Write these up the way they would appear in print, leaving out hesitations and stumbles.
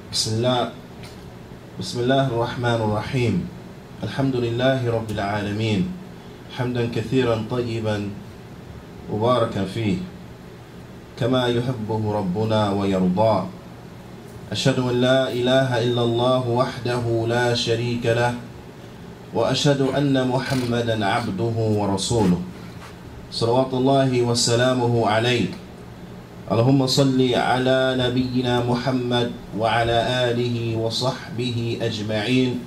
بسم الله الرحمن الرحيم الحمد لله رب العالمين حمدا كثيرا طيبا مباركا فيه كما يحبه ربنا ويرضاه أشهد أن لا إله إلا الله وحده لا شريك له وأشهد أن محمدا عبده ورسوله صلوات الله وسلامه عليه اللهم صل على نبينا محمد وعلى آله وصحبه أجمعين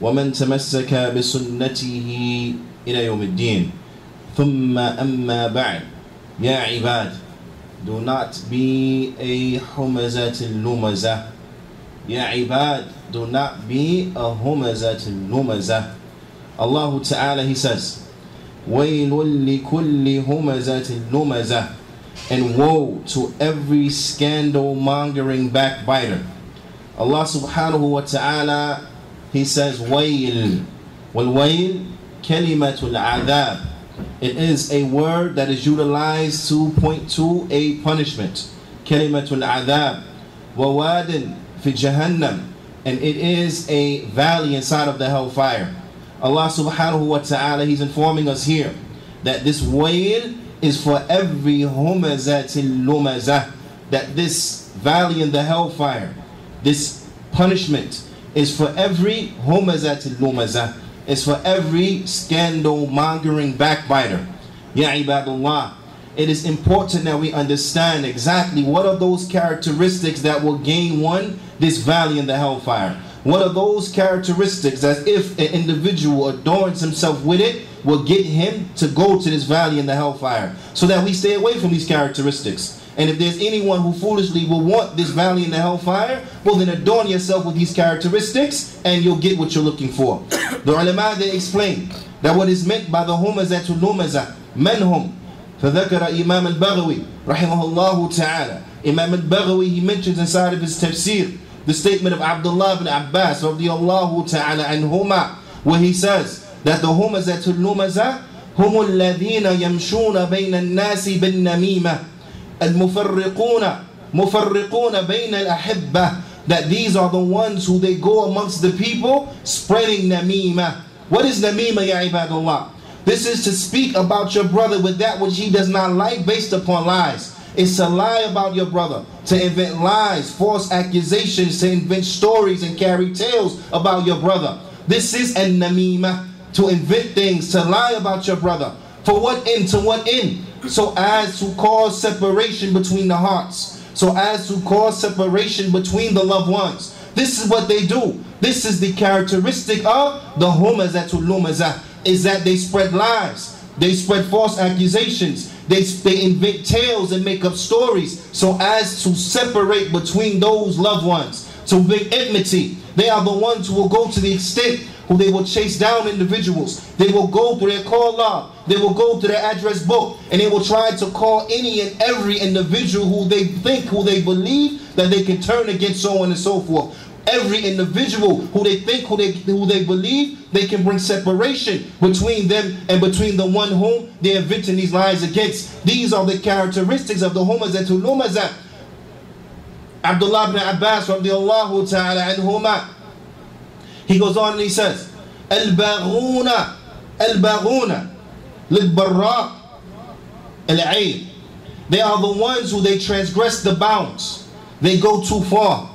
ومن تمسك بسنته إلى يوم الدين ثم أما بعد يا عباد, do not be a Humazatul Lumazah. Ya ibad, do not be a Humazatul Lumazah. Allah Ta'ala, He says, وَيْلٌ لِكُلِّ هُمَزَةٍ لُمَزَةٍ, and woe to every scandal-mongering backbiter. Allah Subhanahu wa Ta'ala, He says, وَيْل. وَالْوَيْل كَلِمَةُ الْعَذَابِ. It is a word that is utilized to point to a punishment. Kalimatul adhab. Wawadin fi jahannam. And it is a valley inside of the hellfire. Allah subhanahu wa ta'ala, He's informing us here that this wail is for every humazatil lumazah. That this valley in the hellfire, this punishment is for every humazatil lumazah. It's for every scandal-mongering backbiter. Ya ibadullah, it is important that we understand exactly what are those characteristics that will gain one this valley in the hellfire. What are those characteristics that if an individual adorns himself with it, will get him to go to this valley in the hellfire, so that we stay away from these characteristics. And if there's anyone who foolishly will want this valley in the hellfire, well then adorn yourself with these characteristics and you'll get what you're looking for. The ulama, they explain that what is meant by the Humazatul Lumazah, manhum. فذكر Imam al-Baghawi rahimahullah ta'ala. Imam al-Baghawi, he mentions inside of his tafsir the statement of Abdullah ibn Abbas radiyallahu ta'ala anhuma, where he says that the Humazatul Lumazah هم الذين يمشون بين الناس بالنميمة المفرقون بين الأحبة, that these are the ones who they go amongst the people spreading namima. What is namima, ya ibadullah? This is to speak about your brother with that which he does not like based upon lies. It's to lie about your brother, to invent lies, false accusations, to invent stories and carry tales about your brother. This is an namima, to invent things, to lie about your brother. For what end? To what end? So as to cause separation between the hearts, so as to cause separation between the loved ones. This is what they do. This is the characteristic of the Humazatul Lumazah, is that they spread lies, they spread false accusations, they invent tales and make up stories so as to separate between those loved ones, to bring enmity. They are the ones who will go to the extent who they will chase down individuals. They will go through their call log, they will go to their address book, and they will try to call any and every individual who they think, who they believe that they can turn against, so on and so forth. Every individual who they think, who they believe they can bring separation between them and between the one whom they're inventing these lies against. These are the characteristics of the Humazatul Lumazah. Abdullah ibn Abbas radiyallahu ta'ala anhuma, he goes on and he says, Al-Baghuna Lil-Barra Al-Ayn. They are the ones who they transgress the bounds. They go too far.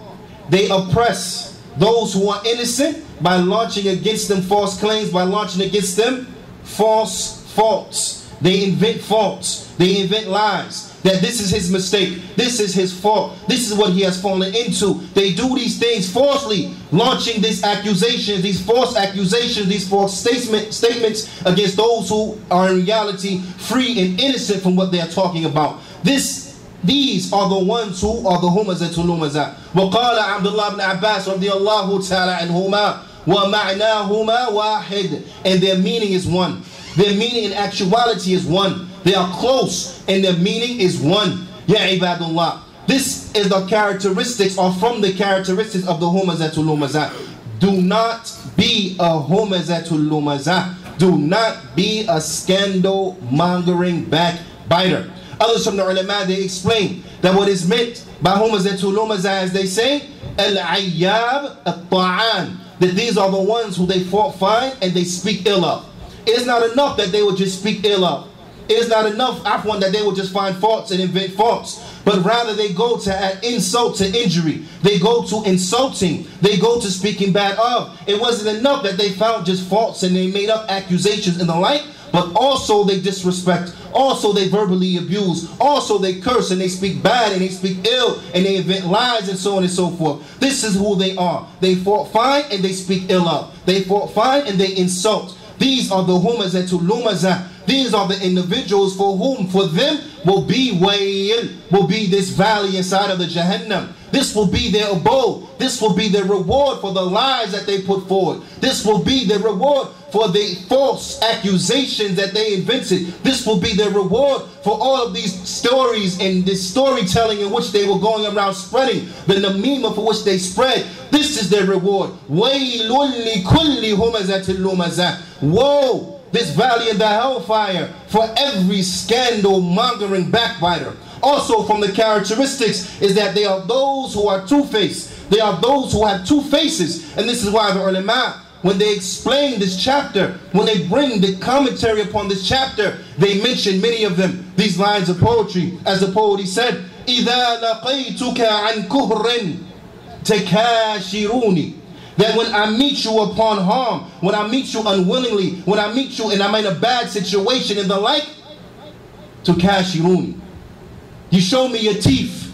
They oppress those who are innocent by launching against them false claims, by launching against them false faults. They invent faults. They invent lies. That this is his mistake, this is his fault, this is what he has fallen into. They do these things falsely, launching these accusations, these false accusations, these false statements against those who are in reality free and innocent from what they are talking about. These are the ones who are the Humazatul Lumazah. وقال عبد الله بن عباس رضي الله تعالى عنهما ومعناهما واحد, and their meaning is one. Their meaning in actuality is one. They are close and their meaning is one. Ya ibadullah. This is the characteristics, or from the characteristics of the Humazatul Lumazah. Do not be a Humazatul Lumazah. Do not be a scandal mongering backbiter. Others from the ulama, they explain that what is meant by Humazatul Lumazah, as they say, al-ayyab at-ta'an, that these are the ones who they fault find and they speak ill of. It is not enough that they will just speak ill of. It is not enough, afwan, that they will just find faults and invent faults, but rather they go to add insult to injury. They go to insulting. They go to speaking bad of. It wasn't enough that they found just faults and they made up accusations and the like, but also they disrespect. Also they verbally abuse. Also they curse and they speak bad and they speak ill and they invent lies and so on and so forth. This is who they are. They fault find and they speak ill of. They fault find and they insult. These are the Humazatul Lumazah. These are the individuals for whom, for them, will be this valley inside of the Jahannam. This will be their abode. This will be their reward for the lies that they put forward. This will be their reward for the false accusations that they invented. This will be their reward for all of these stories and this storytelling in which they were going around spreading, the namima for which they spread. This is their reward. وَيْلٌ لِكُلِّ هُمَزَةٍ لُمَزَةٍ. Woe! This valley in the hellfire for every scandal mongering backbiter. Also from the characteristics is that they are those who are two-faced. They are those who have two faces. And this is why the ulama, when they explain this chapter, when they bring the commentary upon this chapter, they mention many of them, these lines of poetry. As the poet, he said, إِذَا لَقَيْتُكَ عَنْ كُهْرٍ تَكَاشِرُونِ. That when I meet you upon harm, when I meet you unwillingly, when I meet you and I'm in a bad situation and the like, to kashiruni. You show me your teeth,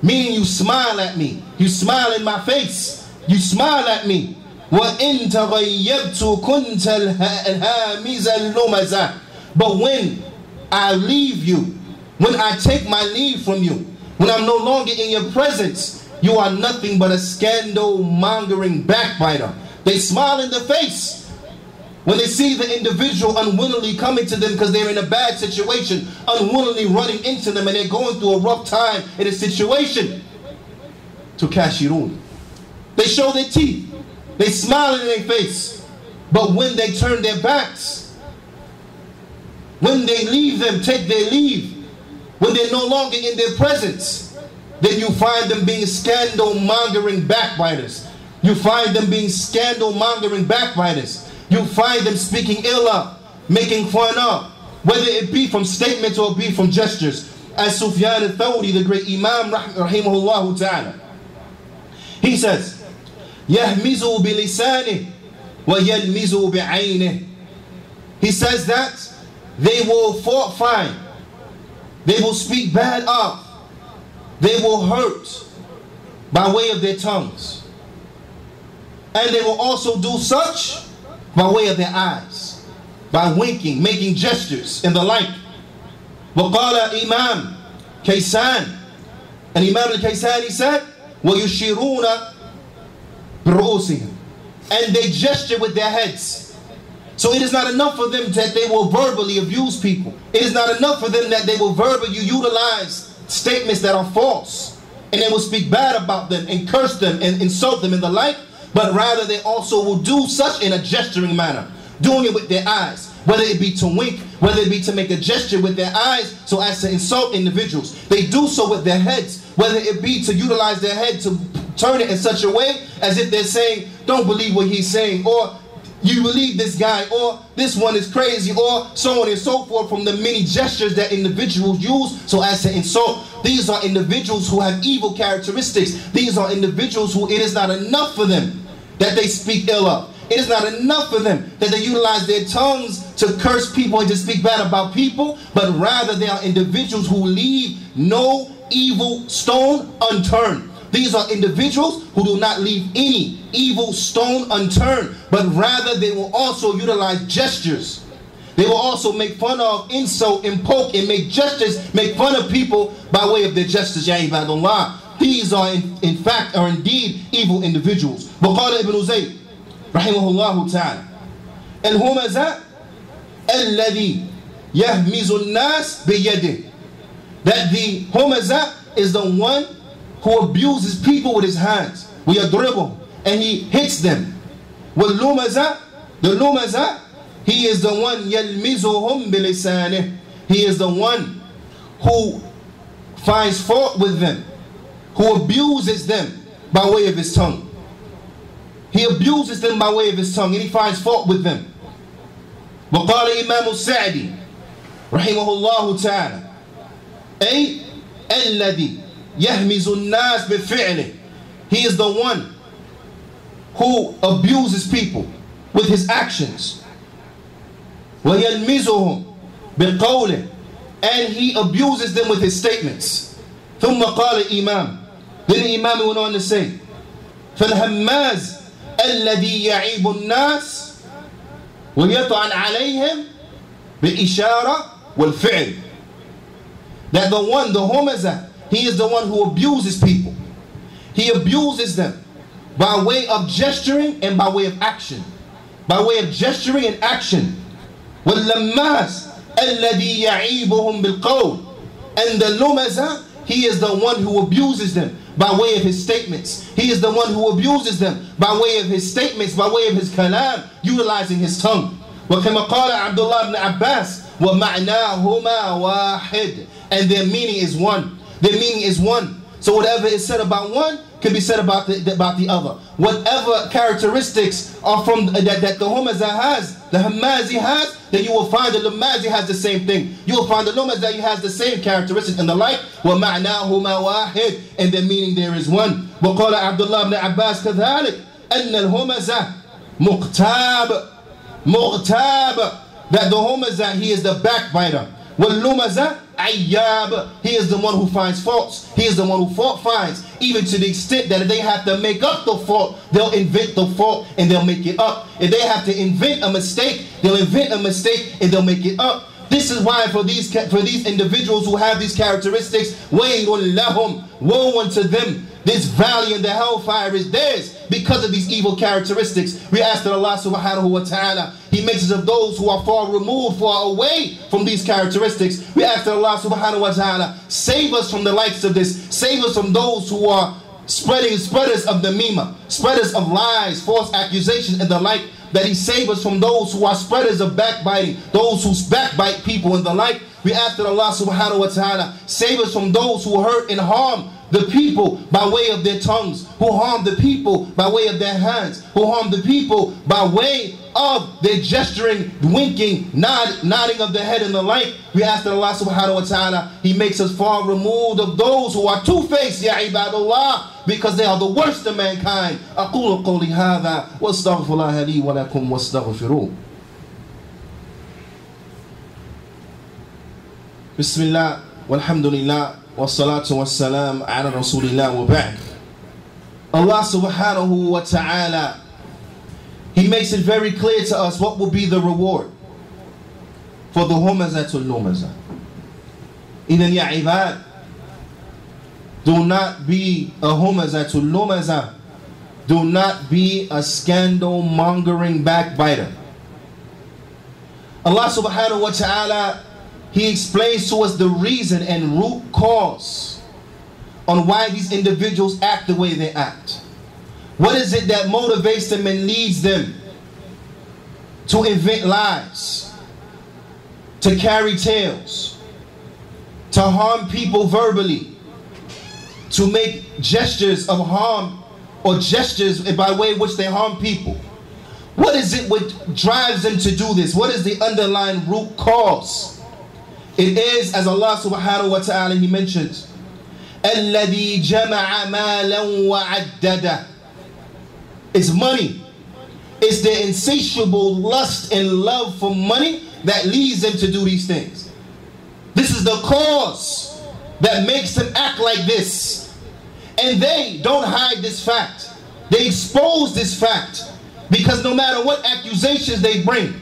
meaning you smile at me. You smile in my face. You smile at me. وَإِن تَغَيَّبْتُ كُنْتَ الْهَامِزَ اللُّمَزَةِ. But when I leave you, when I take my leave from you, when I'm no longer in your presence, you are nothing but a scandal-mongering backbiter. They smile in the face when they see the individual unwillingly coming to them because they're in a bad situation, unwillingly running into them and they're going through a rough time in a situation. To kashirun. They show their teeth. They smile in their face. But when they turn their backs, when they leave them, take their leave, when they're no longer in their presence, then you find them being scandal-mongering backbiters. You find them being scandal-mongering backbiters. You find them speaking ill of, making fun of, whether it be from statements or be from gestures. As Sufyan al-Thawri, the great Imam, rahimahullah ta'ala, he says, يَهْمِزُوا بِلِسَانِهِ وَيَلْمِزُوا بِعَيْنِهِ. He says that they will fault find, they will speak bad of, they will hurt by way of their tongues. And they will also do such by way of their eyes, by winking, making gestures and the like. وَقَالَ Imam Kaysan, and Imam al-Kaysan, he said, وَيُشِيرُونَ بِرُؤُسِهِمْ. And they gesture with their heads. So it is not enough for them that they will verbally abuse people. It is not enough for them that they will verbally utilize statements that are false, and they will speak bad about them and curse them and insult them and the like, but rather they also will do such in a gesturing manner, doing it with their eyes, whether it be to wink, whether it be to make a gesture with their eyes so as to insult individuals. They do so with their heads, whether it be to utilize their head to turn it in such a way as if they're saying, don't believe what he's saying, or you believe this guy, or this one is crazy, or so on and so forth, from the many gestures that individuals use so as to insult. These are individuals who have evil characteristics. These are individuals who it is not enough for them that they speak ill of. It is not enough for them that they utilize their tongues to curse people and to speak bad about people, but rather they are individuals who leave no evil stone unturned. These are individuals who do not leave any evil stone unturned, but rather they will also utilize gestures. They will also make fun of, insult, and poke, and make gestures, make fun of people by way of their gestures. Ya ibadallah. These are in fact, are indeed evil individuals. وقال ابن زيد رحمه الله تعالى الهمزة الذي يهمز الناس بيده. That the Humazatul is the one who abuses people with his hands. ويضربهم, and he hits them. واللمزة, the Lumazah, he is the one يلمزهم بلسانه. He is the one who finds fault with them, who abuses them by way of his tongue. He abuses them by way of his tongue, and he finds fault with them. وقال إمام السعدي رحمه الله تعالى أي الذي يهمز الناس بفعله. He is the one who abuses people with his actions. ويلمزهم بقوله, and he abuses them with his statements. ثم قال الإمام, then the Imam went on to say, فالهماز الذي يعيب الناس ويطعن عليهم بالإشارة والفعل. That the Humazah, he is the one who abuses people. He abuses them by way of gesturing and by way of action. By way of gesturing and action. وَاللَّمَّاسِ الَّذِي يَعِيبُهُمْ بِالْقَوْلِ. And the Lumazah, he is the one who abuses them by way of his statements. He is the one who abuses them by way of his statements, by way of his kalam, utilizing his tongue. وَكَمَا قَالَ عَبْدُ اللَّهِ بْنِ عَبَّاسِ وَمَعْنَاهُمَا وَاحِدٌ. And their meaning is one. Their meaning is one. So whatever is said about one can be said about the other. Whatever characteristics are from that the Humazah has, the Hamazi has, then you will find the Lumazi has the same thing. You will find the Lumazah has the same characteristics and the like. وَمَعْنَاهُمَا وَاحِدٌ. And their meaning there is one. وَقَالَ عَبْدُ اللَّهِ بْنِ عَبَّاسِ كَذَلِكَ أَنَّ الْهُمَزَةَ مُغْتَابٌ. That the Humazah, he is the backbiter. وَاللُّمَزَةَ عَيَّابٌ. He is the one who finds faults. He is the one who fault finds, even to the extent that if they have to make up the fault, they'll invent the fault and they'll make it up. If they have to invent a mistake, they'll invent a mistake and they'll make it up. This is why for these individuals who have these characteristics, وَيْلٌ لَهُمْ, woe unto them. This valley in the hellfire is theirs because of these evil characteristics. We ask that Allah subhanahu wa ta'ala, He makes us of those who are far removed, far away from these characteristics. We ask that Allah subhanahu wa ta'ala save us from the likes of this. Save us from those who are spreaders of the mima, spreaders of lies, false accusations and the like. That He save us from those who are spreaders of backbiting, those who backbite people and the like. We ask that Allah subhanahu wa ta'ala save us from those who hurt and harm the people by way of their tongues, who harm the people by way of their hands, who harm the people by way of their gesturing, winking, nodding of the head and the like. We ask that Allah subhanahu wa ta'ala, He makes us far removed of those who are two-faced, ya ibadullah, because they are the worst of mankind. أقول قولي هذا واستغفر الله لي ولكم واستغفروه. بسم الله والحمد لله والصلاة والسلام على رسول الله وبعد. Allah subhanahu wa ta'ala, He makes it very clear to us what will be the reward for the Humazatul Lumazah. Idan ya ibad, do not be a Humazatul Lumazah. Do not be a scandal mongering backbiter. Allah subhanahu wa ta'ala, He explains to us the reason and root cause on why these individuals act the way they act. What is it that motivates them and leads them to invent lies, to carry tales, to harm people verbally, to make gestures of harm or gestures by way of which they harm people? What is it which drives them to do this? What is the underlying root cause? It is, as Allah subhanahu wa ta'ala, He mentions, الَّذِي جَمَعَ مَالًا وَعَدَّدَهُ. It's money. It's their insatiable lust and love for money that leads them to do these things. This is the cause that makes them act like this. And they don't hide this fact. They expose this fact. Because no matter what accusations they bring,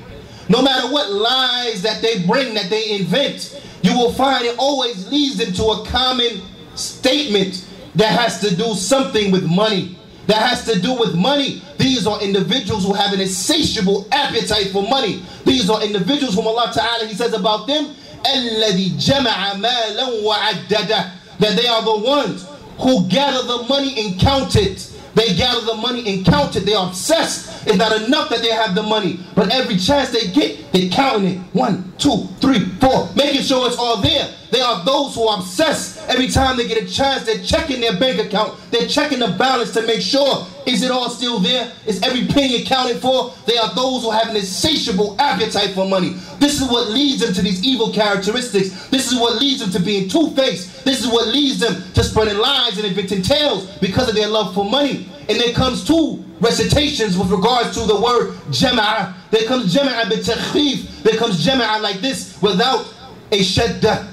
no matter what lies that they bring, that they invent, you will find it always leads them to a common statement that has to do something with money. That has to do with money. These are individuals who have an insatiable appetite for money. These are individuals whom Allah Ta'ala, He says about them, الَّذِي جَمَعَ مَالًا وَعَدَّدَهُ. That they are the ones who gather the money and count it. They gather the money and count it. They are obsessed. It's not enough that they have the money, but every chance they get, they're counting it. 1, 2, 3, 4, making sure it's all there. They are those who are obsessed. Every time they get a chance, they're checking their bank account. They're checking the balance to make sure, is it all still there? Is every penny accounted for? They are those who have an insatiable appetite for money. This is what leads them to these evil characteristics. This is what leads them to being two-faced. This is what leads them to spreading lies and inventing tales because of their love for money. And there comes two recitations with regards to the word jama'ah. There comes jama'ah bitakhfif. There comes jama'ah like this without a shadda.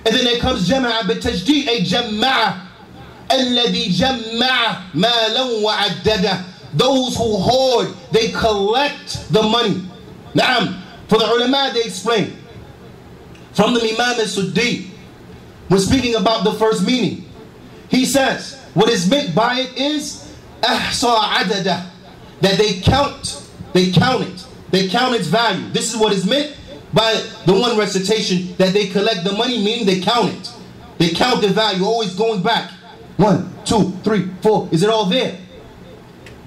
And then there comes jama'ah bitajdid, a jama'ah. Alladhi jama'ah malan wa addada. Those who hoard, they collect the money. Na'am. For the ulama, they explain. From the Imam Siddiq, when speaking about the first meaning, he says, what is meant by it is ahsa adada, that they count its value. This is what is meant by the one recitation, that they collect the money, meaning they count it. They count the value, always going back. 1, 2, 3, 4. Is it all there?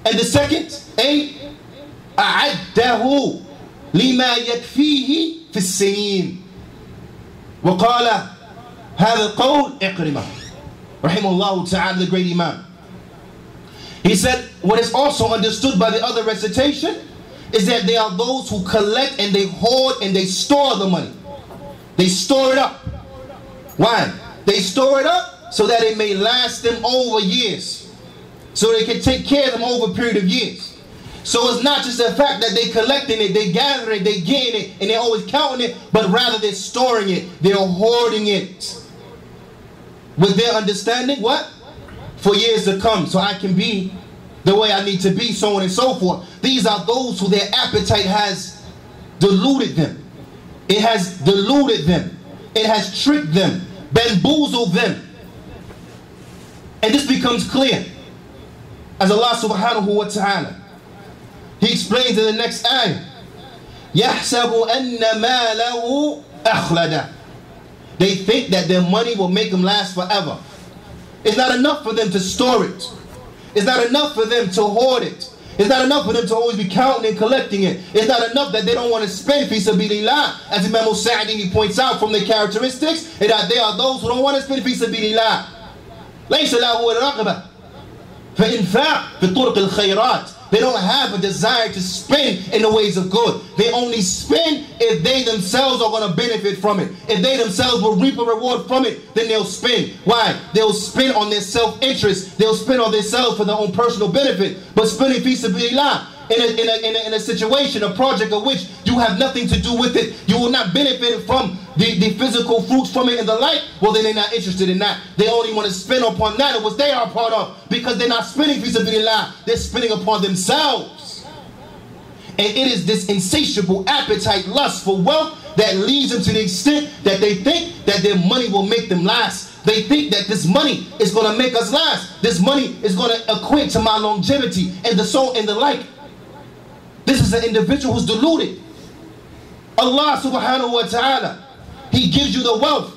And the second, a'addahu lima yakfihi fi as-sinin. وقال هذا القول إكرمة رحمه الله تعالى, the great Imam. He said, what is also understood by the other recitation is that they are those who collect and they hoard and they store the money. They store it up. Why? They store it up so that it may last them over years. So they can take care of them over a period of years. So it's not just the fact that they collecting it, they gathering it, they getting it, and they're always counting it, but rather they're storing it, they're hoarding it. With their understanding, what? For years to come, so I can be the way I need to be, so on and so forth. These are those who their appetite has deluded them. It has deluded them. It has tricked them, bamboozled them. And this becomes clear as Allah subhanahu wa ta'ala, He explains in the next ayah, يَحْسَبُ أَنَّ مَالَهُ أَخْلَدَ. They think that their money will make them last forever. It's not enough for them to store it. It's not enough for them to hoard it. It's not enough for them to always be counting and collecting it. It's not enough that they don't want to spend fi sabilillah. As Imam al-Sa'di points out from the characteristics, that they are those who don't want to spend fi sabilillah. لَيْسَ لَهُ الرَّغْبَةِ فَإِنْفَاقْ فِي طُرْقِ الْخَيْرَاتِ. They don't have a desire to spend in the ways of good. They only spend if they themselves are going to benefit from it. If they themselves will reap a reward from it, then they'll spend. Why? They'll spend on their self-interest. They'll spend on themselves for their own personal benefit. But spending fi sabilillah in a situation, a project of which you have nothing to do with it, you will not benefit from the physical fruits from it and the like, well then they're not interested in that. They only want to spend upon that of what they are part of, because they're not spending fi sabilillah, they're spending upon themselves. And it is this insatiable appetite, lust for wealth, that leads them to the extent that they think that their money will make them last. They think that this money is going to make us last. This money is going to equate to my longevity and the soul and the like. This is an individual who's deluded. Allah subhanahu wa ta'ala, He gives you the wealth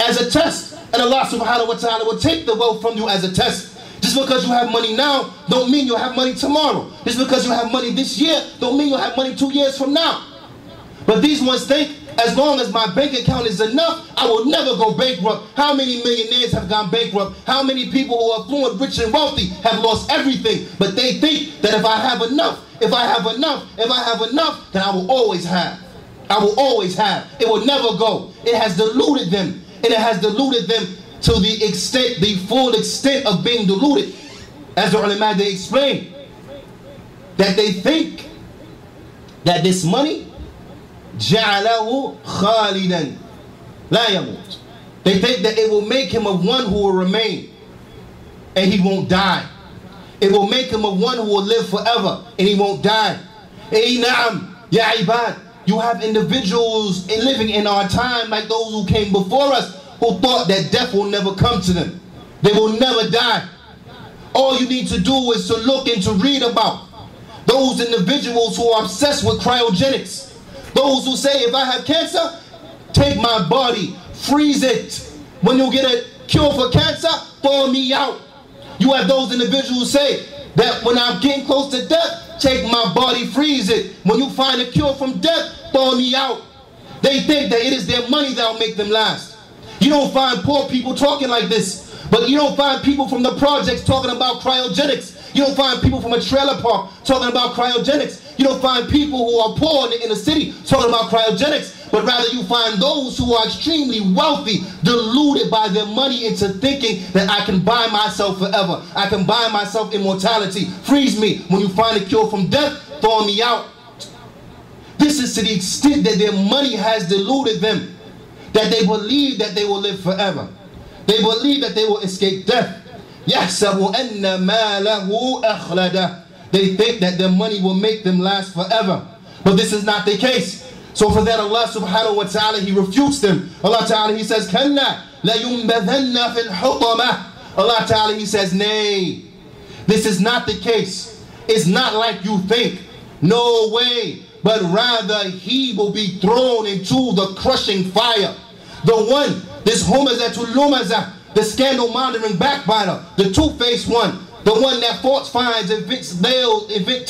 as a test, and Allah subhanahu wa ta'ala will take the wealth from you as a test. Just because you have money now don't mean you'll have money tomorrow. Just because you have money this year don't mean you'll have money 2 years from now. But these ones think, as long as my bank account is enough, I will never go bankrupt. How many millionaires have gone bankrupt? How many people who are affluent, rich and wealthy have lost everything? But they think that if I have enough, then I will always have. I will always have. It will never go. It has deluded them. And it has deluded them to the extent, the full extent of being deluded. As the ulama, they explain that they think that this money, جَعَلَهُ خَالِدًا لَا يَمُوتُ. They think that it will make him of one who will remain and he won't die. It will make him of one who will live forever and he won't die. Ey na'am, ya ibad. You have individuals living in our time like those who came before us who thought that death will never come to them. They will never die. All you need to do is to look and to read about those individuals who are obsessed with cryogenics. Those who say, if I have cancer, take my body, freeze it. When you get a cure for cancer, thaw me out. You have those individuals who say that when I'm getting close to death, take my body, freeze it. When you find a cure from death, thaw me out. They think that it is their money that will make them last. You don't find poor people talking like this. But you don't find people from the projects talking about cryogenics. You don't find people from a trailer park talking about cryogenics. You don't find people who are poor in the city talking about cryogenics. But rather you find those who are extremely wealthy, deluded by their money into thinking that I can buy myself forever. I can buy myself immortality. Freeze me. When you find a cure from death, throw me out. This is to the extent that their money has deluded them, that they believe that they will live forever. They believe that they will escape death. يَحْسَبُ أَنَّ مَالَهُ أَخْلَدَهُ. They think that their money will make them last forever. But this is not the case. So for that, Allah subhanahu wa ta'ala, He refutes them. Allah ta'ala, He says, كَلَّا لَيُنْبَذَنَّ فِي الْحُطَمَةِ. Allah ta'ala, He says, nay, this is not the case. It's not like you think. No way. But rather, he will be thrown into the crushing fire. The one, this Humazatul Lumazah, the scandal-mongering backbiter, the two-faced one, the one that faults finds, invents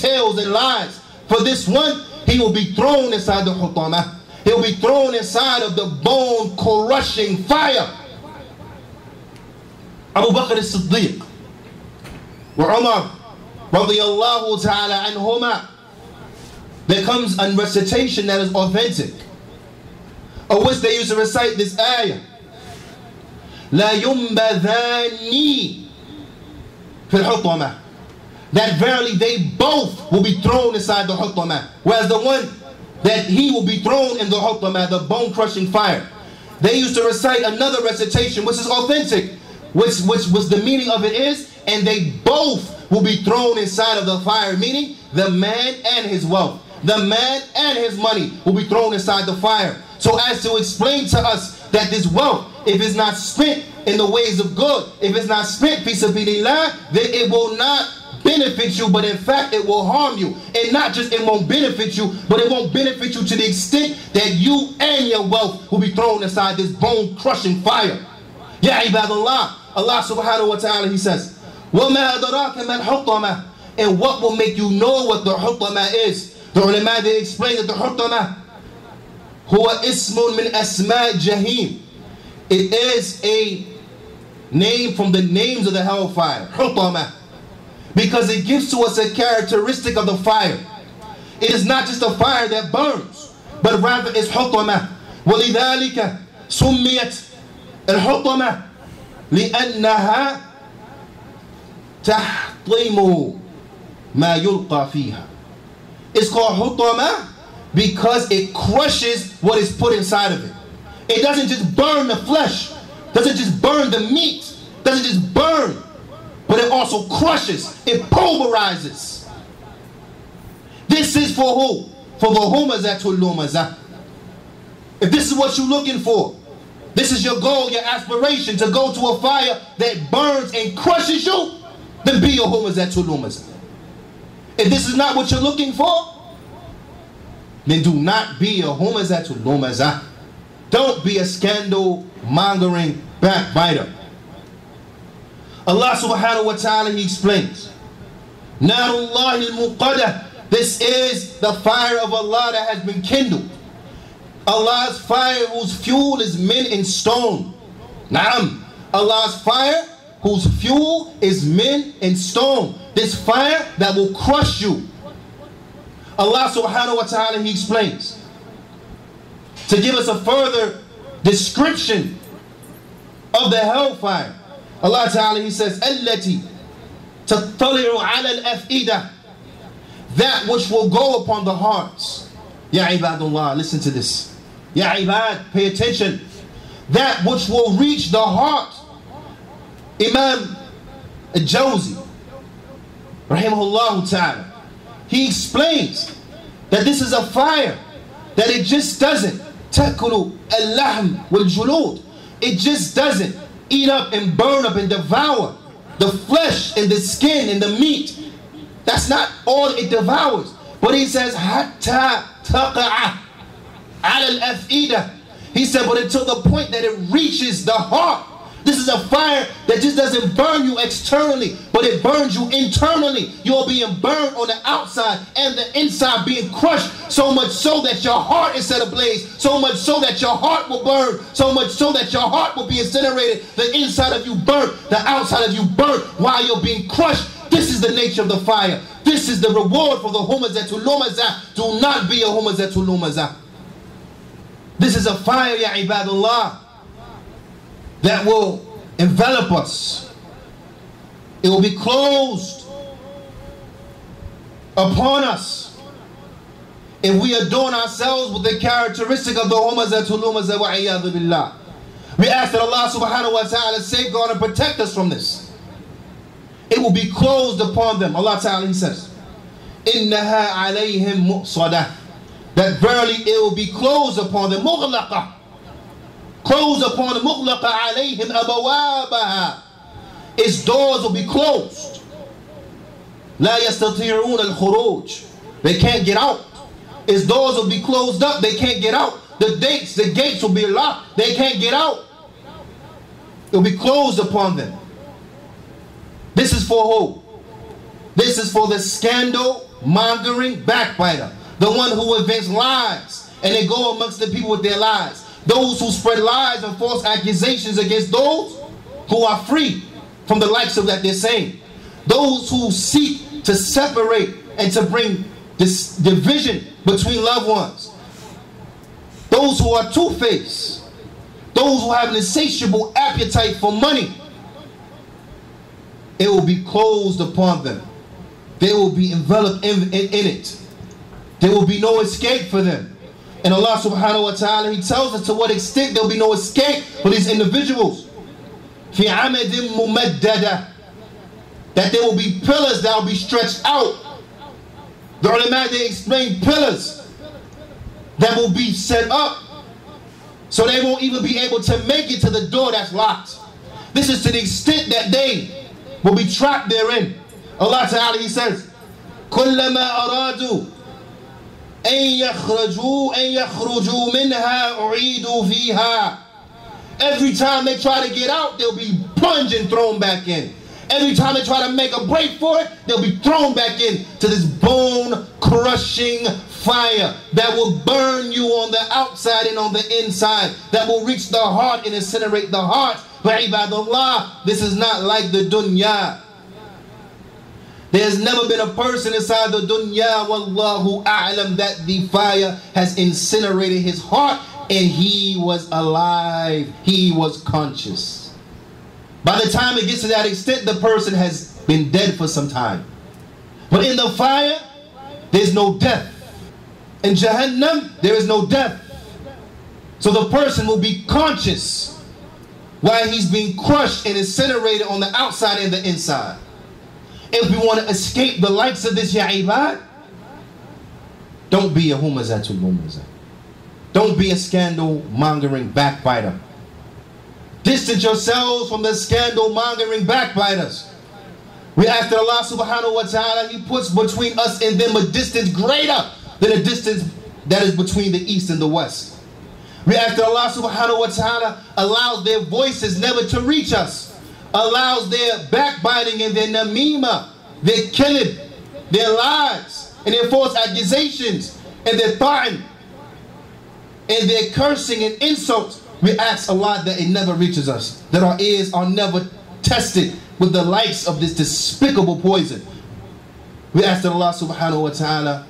tales and lies. For this one, he will be thrown inside the hutamah. He'll be thrown inside of the bone-crushing fire. Abu Bakr as-Siddiq wa Umar radiyallahu ta'ala anhuma, there comes a recitation that is authentic, of which they used to recite this ayah. La yumbadhani fil hutamah. That verily they both will be thrown inside the hutamah. Whereas the one that he will be thrown in the hutamah, the bone crushing fire. They used to recite another recitation which is authentic, which was the meaning of it is, and they both will be thrown inside of the fire, meaning the man and his wealth, the man and his money will be thrown inside the fire. So as to explain to us that this wealth, if it's not spent in the ways of good, if it's not spent fi sabilillah, then it will not benefit you, but in fact it will harm you. And not just it won't benefit you, but it won't benefit you to the extent that you and your wealth will be thrown inside this bone crushing fire. Ya ibadallah, Allah subhanahu wa ta'ala, He says, وَمَا أَدْرَاكَ مَا الْحُطَمَةِ. And what will make you know what the hutamah is? The ulama, they explain that the hutamah huwa ismun min asma' jahim. It is a name from the names of the hellfire, hutamah, because it gives to us a characteristic of the fire. It is not just a fire that burns, but rather it's hutamah. وَلِذَلِكَ سُمِّيَتْ الْحُطَمَةِ لِأَنَّهَا تَحْطِمُ مَا يُلْقَى فِيهَا. It's called hutamah because it crushes what is put inside of it. It doesn't just burn the flesh, doesn't just burn the meat, doesn't just burn, but it also crushes, it pulverizes. This is for who? For the Humazatul Lumazah. If this is what you're looking for, this is your goal, your aspiration, to go to a fire that burns and crushes you, then be a Humazatul Lumazah. If this is not what you're looking for, then do not be a Humazatul Lumazah. Don't be a scandal-mongering backbiter. Allah subhanahu wa ta'ala, He explains, Narullahi al-Muqadah. This is the fire of Allah that has been kindled. Allah's fire whose fuel is men and stone. Naam. Allah's fire whose fuel is men and stone. This fire that will crush you. Allah subhanahu wa ta'ala, He explains, to give us a further description of the hellfire. Allah ta'ala, He says, التي تطلع على الأفئدة. That which will go upon the hearts. Ya ibadullah, listen to this. Ya ibad, pay attention. That which will reach the heart. Imam al-Jawzi, rahimahullah ta'ala, he explains that this is a fire that it just doesn't takulu al-lahm wal-julud. It just doesn't eat up and burn up and devour the flesh and the skin and the meat. That's not all it devours. But he says, hatta taqa'a ala al-af'idah. He said, but until the point that it reaches the heart. This is a fire that just doesn't burn you externally, but it burns you internally. You're being burned on the outside and the inside, being crushed, so much so that your heart is set ablaze, so much so that your heart will burn, so much so that your heart will be incinerated. The inside of you burnt, the outside of you burnt while you're being crushed. This is the nature of the fire. This is the reward for the Humazatul Lumazah. Do not be a Humazatul Lumazah. This is a fire, ya ibadullah, that will envelop us. It will be closed upon us if we adorn ourselves with the characteristic of the Humazatul Lumazah wa iyadhu billah. We ask that Allah subhanahu wa ta'ala safeguard and protect us from this. It will be closed upon them. Allah ta'ala, He says, إِنَّهَا عَلَيْهِمْ مُؤْصَدَةٌ, that verily it will be closed upon them. مُغْلَقَةٌ, closed upon them. مُغْلَقَ عَلَيْهِمْ أَبَوَابَهَا, its doors will be closed. لَا يَسْتَطِيعُونَ الْخُرُوجِ, they can't get out. Its doors will be closed up, they can't get out. The gates will be locked, they can't get out. It will be closed upon them. This is for who? This is for the scandal mongering backbiter, the one who invents lies and they go amongst the people with their lies. Those who spread lies and false accusations against those who are free from the likes of that they're saying. Those who seek to separate and to bring this division between loved ones. Those who are two-faced. Those who have an insatiable appetite for money. It will be closed upon them. They will be enveloped in it. There will be no escape for them. And Allah subhanahu wa ta'ala, He tells us to what extent there will be no escape for these individuals. فِي عَمَدٍ مُمَدَّدَةٍ, that there will be pillars that will be stretched out. The ulama, they explain pillars that will be set up so they won't even be able to make it to the door that's locked. This is to the extent that they will be trapped therein. Allah Ta'ala, He says, كُلَّمَا أَرَادُوا أَن يَخْرُجُوا مِنْهَا أُعِيدُوا فِيهَا. Every time they try to get out, they'll be plunged and thrown back in. Every time they try to make a break for it, they'll be thrown back in to this bone-crushing fire that will burn you on the outside and on the inside, that will reach the heart and incinerate the heart. But ibadullah, this is not like the dunya. There's never been a person inside the dunya, wallahu a'lam, that the fire has incinerated his heart and he was alive, he was conscious. By the time it gets to that extent, the person has been dead for some time. But in the fire, there's no death. In Jahannam, there is no death. So the person will be conscious while he's being crushed and incinerated on the outside and the inside. If we want to escape the likes of this, ya ibad, don't be a Humazatul Lumazah. Don't be a scandal mongering backbiter. Distance yourselves from the scandal mongering backbiters. We ask that Allah subhanahu wa ta'ala, He puts between us and them a distance greater than the distance that is between the east and the west. We ask that Allah subhanahu wa ta'ala allows their voices never to reach us, allows their backbiting and their namima, their killing, their lies and their false accusations and their ta'an and their cursing and insults. We ask Allah that it never reaches us, that our ears are never tested with the likes of this despicable poison. We ask that Allah subhanahu wa ta'ala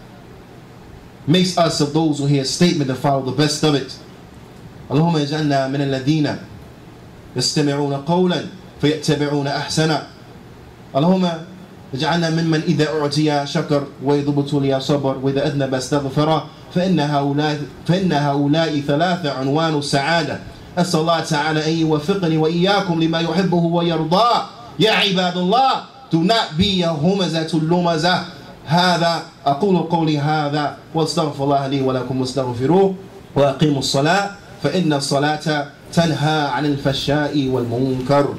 makes us of those who hear a statement and follow the best of it. Allahumma ij'alna min alladhina yastami'una qawlan fayattabi'una ahsana. Allahumma ij'alna mimman idha u'tiya shakar wa idha butuliya sabar wa idha adnaba astaghfara. فإن هؤلاء ثلاثة عنوان السعادة. أسأل الله تعالى أن يوفقني وإياكم لما يحبه ويرضاه. يا عباد الله, do not be a Humazatul Lumazah. هذا أقول قولي هذا واستغفر الله لي ولكم واستغفروه وأقيموا الصلاة فإن الصلاة تنهى عن الفحشاء والمنكر.